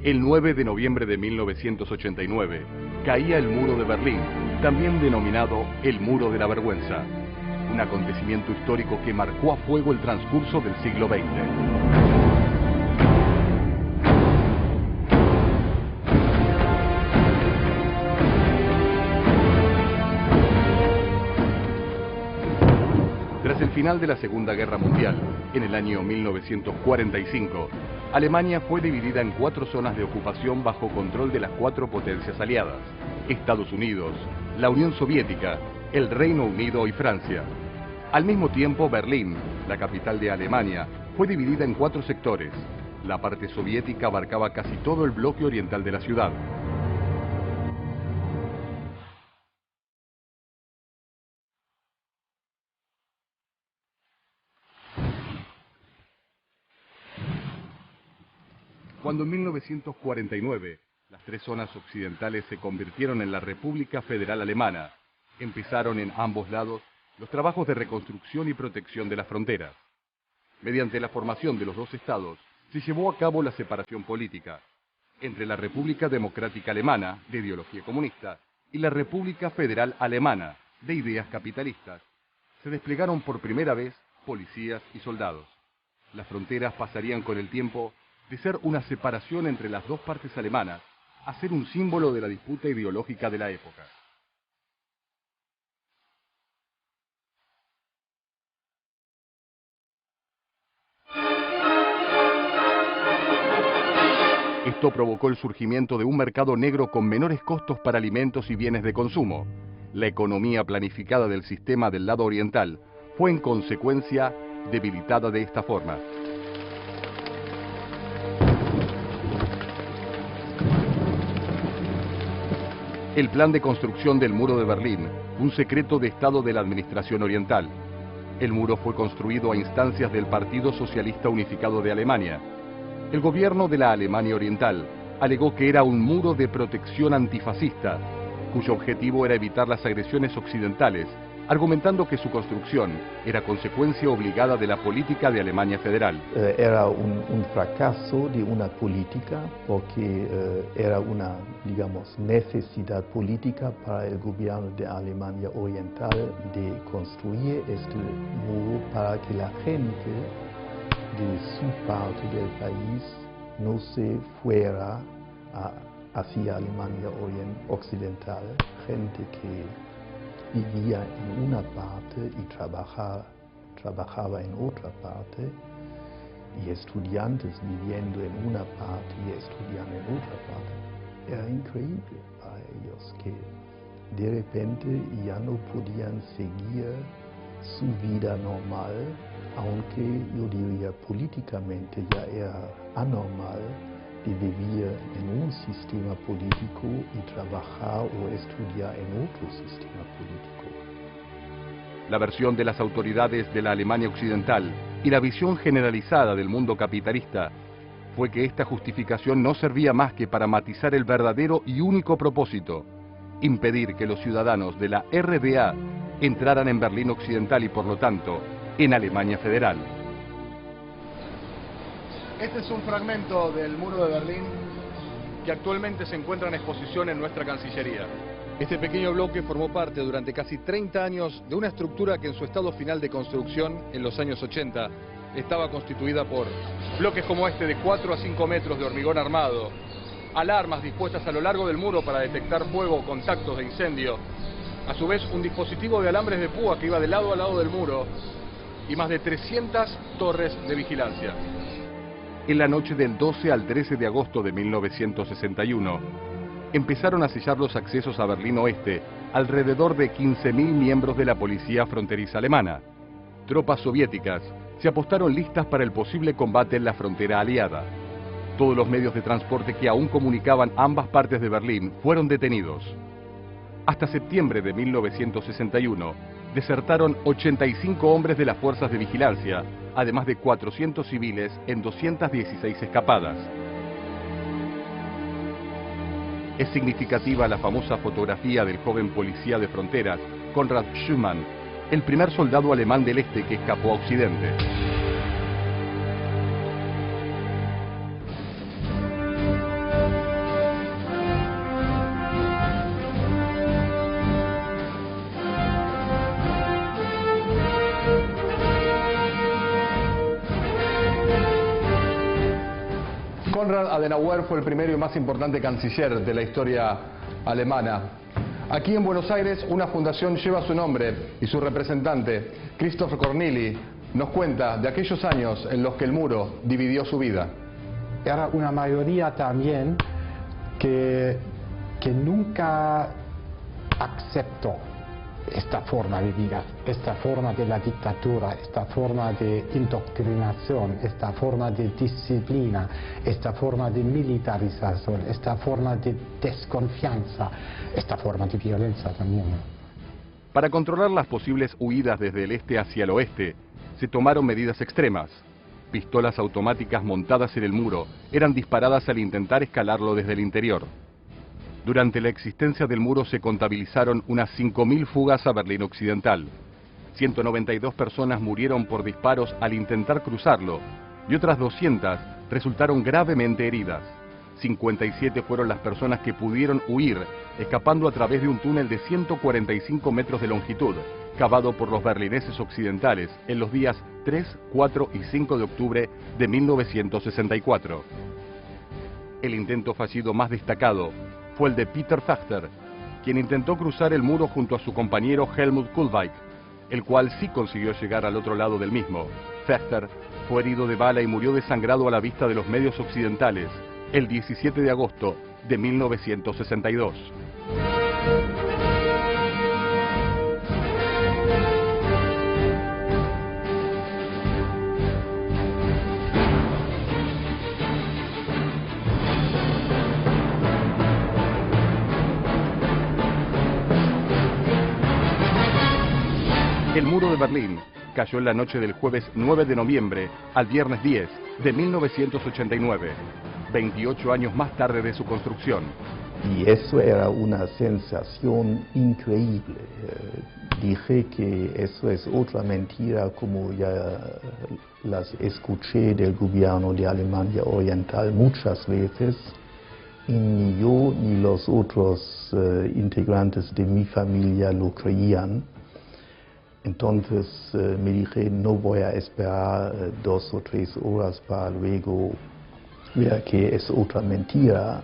El 9 de noviembre de 1989 caía el muro de Berlín, también denominado el Muro de la Vergüenza, un acontecimiento histórico que marcó a fuego el transcurso del siglo XX. Tras el final de la Segunda Guerra Mundial, en el año 1945, Alemania fue dividida en 4 zonas de ocupación bajo control de las 4 potencias aliadas: Estados Unidos, la Unión Soviética, el Reino Unido y Francia. Al mismo tiempo, Berlín, la capital de Alemania, fue dividida en 4 sectores. La parte soviética abarcaba casi todo el bloque oriental de la ciudad. Cuando en 1949 las 3 zonas occidentales se convirtieron en la República Federal Alemana, empezaron en ambos lados los trabajos de reconstrucción y protección de las fronteras. Mediante la formación de los 2 estados, se llevó a cabo la separación política entre la República Democrática Alemana, de ideología comunista, y la República Federal Alemana, de ideas capitalistas. Se desplegaron por primera vez policías y soldados. Las fronteras pasarían con el tiempo de ser una separación entre las 2 partes alemanas a ser un símbolo de la disputa ideológica de la época. Esto provocó el surgimiento de un mercado negro con menores costos para alimentos y bienes de consumo. La economía planificada del sistema del lado oriental fue en consecuencia debilitada de esta forma. El plan de construcción del muro de Berlín, un secreto de Estado de la administración oriental. El muro fue construido a instancias del Partido Socialista Unificado de Alemania. El gobierno de la Alemania Oriental alegó que era un muro de protección antifascista, cuyo objetivo era evitar las agresiones occidentales, argumentando que su construcción era consecuencia obligada de la política de Alemania Federal. Era un fracaso de una política porque era una, digamos, necesidad política para el gobierno de Alemania Oriental de construir este muro para que la gente de su parte del país no se fuera hacia Alemania Occidental, gente que vivía en una parte y trabajaba en otra parte, y estudiantes viviendo en una parte y estudiando en otra parte. Era increíble para ellos que de repente ya no podían seguir su vida normal, aunque yo diría políticamente ya era anormal de vivir en un sistema político y trabajar o estudiar en otro sistema político. La versión de las autoridades de la Alemania Occidental y la visión generalizada del mundo capitalista fue que esta justificación no servía más que para matizar el verdadero y único propósito: impedir que los ciudadanos de la RDA entraran en Berlín Occidental y, por lo tanto, en Alemania Federal. Este es un fragmento del muro de Berlín que actualmente se encuentra en exposición en nuestra Cancillería. Este pequeño bloque formó parte durante casi 30 años de una estructura que en su estado final de construcción, en los años 80, estaba constituida por bloques como este de 4 a 5 metros de hormigón armado, alarmas dispuestas a lo largo del muro para detectar fuego o contactos de incendio, a su vez un dispositivo de alambres de púa que iba de lado a lado del muro y más de 300 torres de vigilancia. En la noche del 12 al 13 de agosto de 1961, empezaron a sellar los accesos a Berlín Oeste alrededor de 15.000 miembros de la policía fronteriza alemana. Tropas soviéticas se apostaron listas para el posible combate en la frontera aliada. Todos los medios de transporte que aún comunicaban ambas partes de Berlín fueron detenidos. Hasta septiembre de 1961, desertaron 85 hombres de las fuerzas de vigilancia, además de 400 civiles en 216 escapadas. Es significativa la famosa fotografía del joven policía de fronteras, Konrad Schumann, el primer soldado alemán del este que escapó a Occidente. Konrad Adenauer fue el primero y más importante canciller de la historia alemana. Aquí en Buenos Aires una fundación lleva su nombre y su representante, Christoph Cornili, nos cuenta de aquellos años en los que el muro dividió su vida. Era una mayoría también que nunca aceptó esta forma de vida, esta forma de la dictadura, esta forma de indoctrinación, esta forma de disciplina, esta forma de militarización, esta forma de desconfianza, esta forma de violencia también. Para controlar las posibles huidas desde el este hacia el oeste, se tomaron medidas extremas. Pistolas automáticas montadas en el muro eran disparadas al intentar escalarlo desde el interior. Durante la existencia del muro se contabilizaron unas 5.000 fugas a Berlín Occidental. 192 personas murieron por disparos al intentar cruzarlo y otras 200 resultaron gravemente heridas. 57 fueron las personas que pudieron huir, escapando a través de un túnel de 145 metros de longitud, cavado por los berlineses occidentales en los días 3, 4 y 5 de octubre de 1964. El intento fallido más destacado fue el de Peter Fechter, quien intentó cruzar el muro junto a su compañero Helmut Kuhlweig, el cual sí consiguió llegar al otro lado del mismo. Fechter fue herido de bala y murió desangrado a la vista de los medios occidentales el 17 de agosto de 1962. El muro de Berlín cayó en la noche del jueves 9 de noviembre al viernes 10 de 1989, 28 años más tarde de su construcción. Y eso era una sensación increíble. Dije que eso es otra mentira como ya las escuché del gobierno de Alemania Oriental muchas veces. Y ni yo ni los otros integrantes de mi familia lo creían. Entonces me dije, no voy a esperar 2 o 3 horas para luego ver que es otra mentira.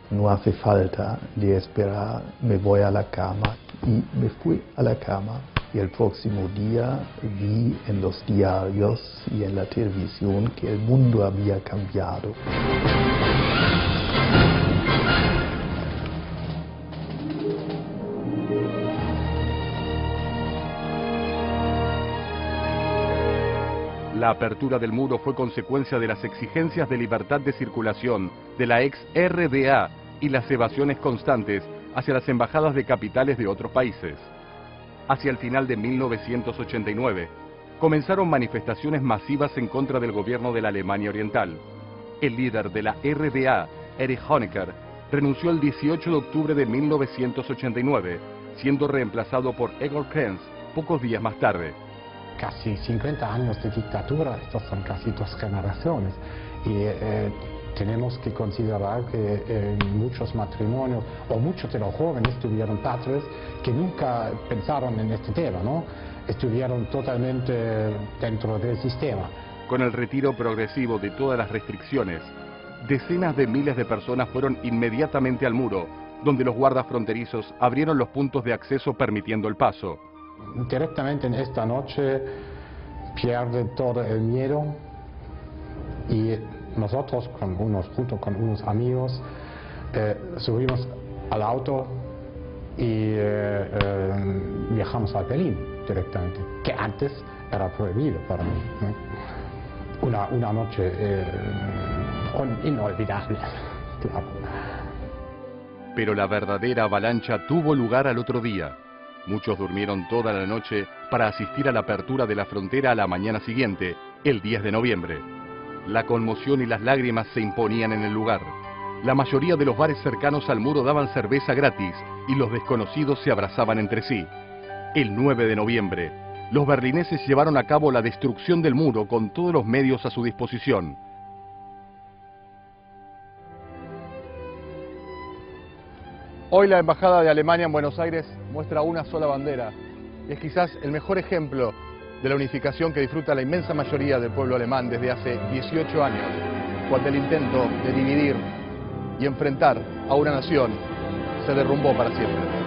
No hace falta de esperar, me voy a la cama y me fui a la cama. Y el próximo día vi en los diarios y en la televisión que el mundo había cambiado. La apertura del muro fue consecuencia de las exigencias de libertad de circulación de la ex RDA y las evasiones constantes hacia las embajadas de capitales de otros países. Hacia el final de 1989, comenzaron manifestaciones masivas en contra del gobierno de la Alemania Oriental. El líder de la RDA, Erich Honecker, renunció el 18 de octubre de 1989, siendo reemplazado por Egor Krenz pocos días más tarde. Casi 50 años de dictadura, estas son casi 2 generaciones. Y tenemos que considerar que muchos matrimonios, o muchos de los jóvenes, tuvieron padres que nunca pensaron en este tema, ¿no? Estuvieron totalmente dentro del sistema. Con el retiro progresivo de todas las restricciones, decenas de miles de personas fueron inmediatamente al muro, donde los guardas fronterizos abrieron los puntos de acceso permitiendo el paso. Directamente en esta noche pierde todo el miedo y nosotros junto con unos amigos subimos al auto y viajamos a Berlín directamente, que antes era prohibido para mí, ¿no? Una noche inolvidable, claro. Pero la verdadera avalancha tuvo lugar al otro día. Muchos durmieron toda la noche para asistir a la apertura de la frontera a la mañana siguiente, el 10 de noviembre. La conmoción y las lágrimas se imponían en el lugar. La mayoría de los bares cercanos al muro daban cerveza gratis y los desconocidos se abrazaban entre sí. El 9 de noviembre, los berlineses llevaron a cabo la destrucción del muro con todos los medios a su disposición. Hoy la Embajada de Alemania en Buenos Aires muestra una sola bandera. Y es quizás el mejor ejemplo de la unificación que disfruta la inmensa mayoría del pueblo alemán desde hace 18 años. cuando el intento de dividir y enfrentar a una nación se derrumbó para siempre.